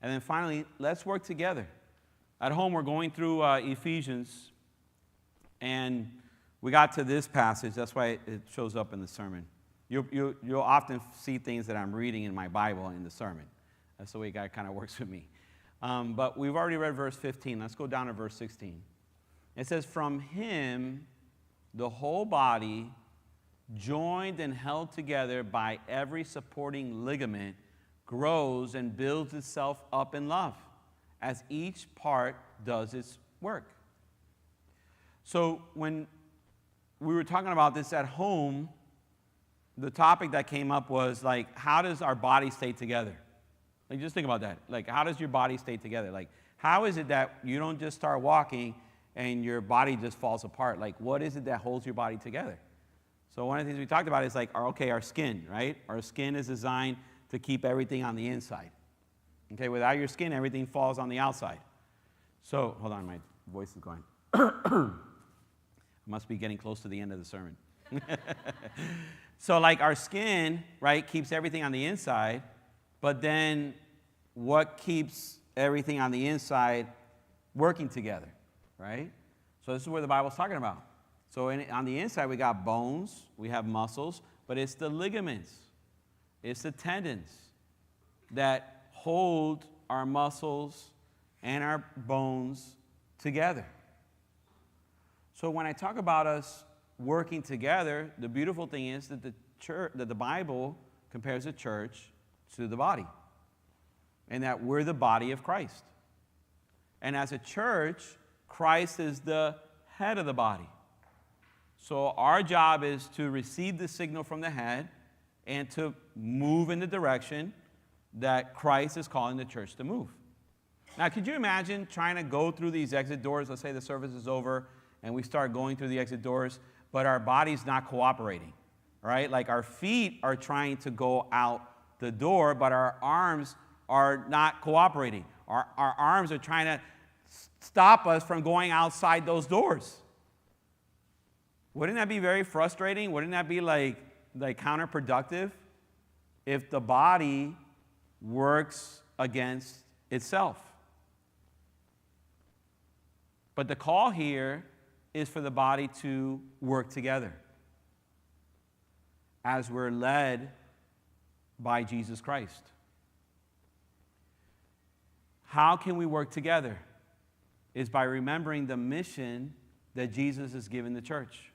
And then finally, let's work together. At home, we're going through Ephesians, and we got to this passage. That's why it shows up in the sermon. You'll often see things that I'm reading in my Bible in the sermon. That's the way God kind of works with me. But we've already read verse 15. Let's go down to verse 16. It says, "From him, the whole body, joined and held together by every supporting ligament, grows and builds itself up in love, as each part does its work." So when we were talking about this at home, the topic that came up was, like, how does our body stay together? Like, just think about that. Like, how does your body stay together? Like, how is it that you don't just start walking and your body just falls apart? Like, what is it that holds your body together? So one of the things we talked about is, like, our skin, right? Our skin is designed to keep everything on the inside. Okay, without your skin, everything falls on the outside. So, hold on, my voice is going. I must be getting close to the end of the sermon. So, like, our skin, right, keeps everything on the inside, but then what keeps everything on the inside working together, right? So this is where the Bible's talking about. So on the inside, we got bones, we have muscles, but it's the ligaments, it's the tendons that hold our muscles and our bones together. So when I talk about us working together, the beautiful thing is that the Bible compares the church to the body, and that we're the body of Christ. And as a church, Christ is the head of the body. So our job is to receive the signal from the head and to move in the direction that Christ is calling the church to move. Now, could you imagine trying to go through these exit doors? Let's say the service is over and we start going through the exit doors, but our body's not cooperating, right? Like, our feet are trying to go out the door, but our arms are not cooperating. Our arms are trying to stop us from going outside those doors. Wouldn't that be very frustrating? Wouldn't that be like counterproductive if the body works against itself? But the call here is for the body to work together as we're led by Jesus Christ. How can we work together? Is by remembering the mission that Jesus has given the church.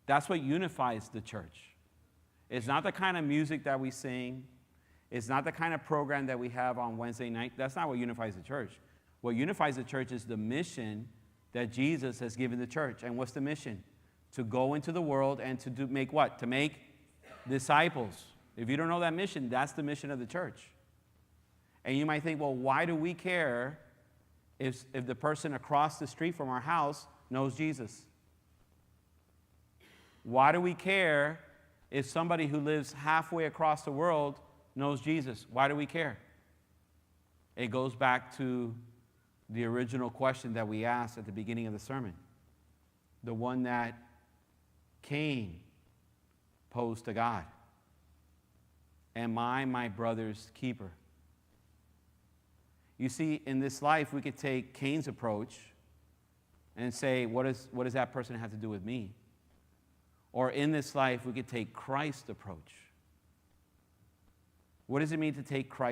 That's what unifies the church. It's not the kind of music that we sing. It's not the kind of program that we have on Wednesday night. That's not what unifies the church. What unifies the church is the mission that Jesus has given the church. And what's the mission? To go into the world and to make what? To make disciples. If you don't know that mission, that's the mission of the church. And you might think, well, why do we care if the person across the street from our house knows Jesus? Why do we care if somebody who lives halfway across the world knows Jesus? Why do we care? It goes back to the original question that we asked at the beginning of the sermon, the one that Cain posed to God. Am I my brother's keeper? You see, in this life, we could take Cain's approach and say, what does that person have to do with me? Or in this life, we could take Christ's approach. What does it mean to take Christ's